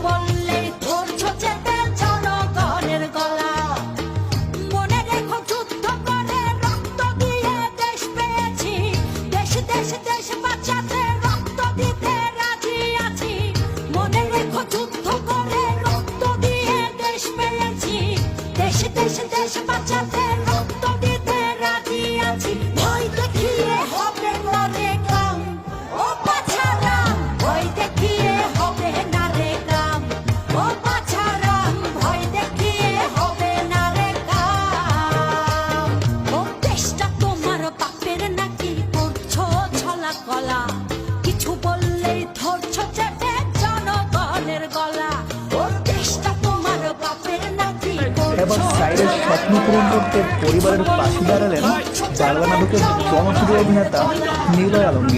বললেই ধরছো চেপে জনগণের গলা। মনে রেখো যুদ্ধ করে রক্ত দিয়ে দেশ পেয়েছি, দেশ দেশ দেশ বাঁচাতে রক্ত দিতে রাজি আছি। মনে রেখো যুদ্ধ করে রক্ত দিয়ে দেশ পেয়েছি, দেশ দেশ দেশ বাঁচাতে রক্ত দিতে রাজি আছি। ভয় দেখিয়ে হবে না রে কাম, ও বাছারাম, ভয় দেখিয়ে হবে না রে কাম, ও বাছারাম, ভয় দেখিয়ে হবে না রে কাম। ও দেশটা তোমার বাপের নাকি করছো ছলা কলা, কিছু বললেই ধরছো চেপে জনগণের গলা। ও দেশটা তোমার বাপের নাকি এবার সাইরের স্বপ্ন পূরণ করতে পরিবারের পাশে দাঁড়ালেন বাংলা নাটকের জনপ্রিয় অভিনেতা নিলয় আলমগীর।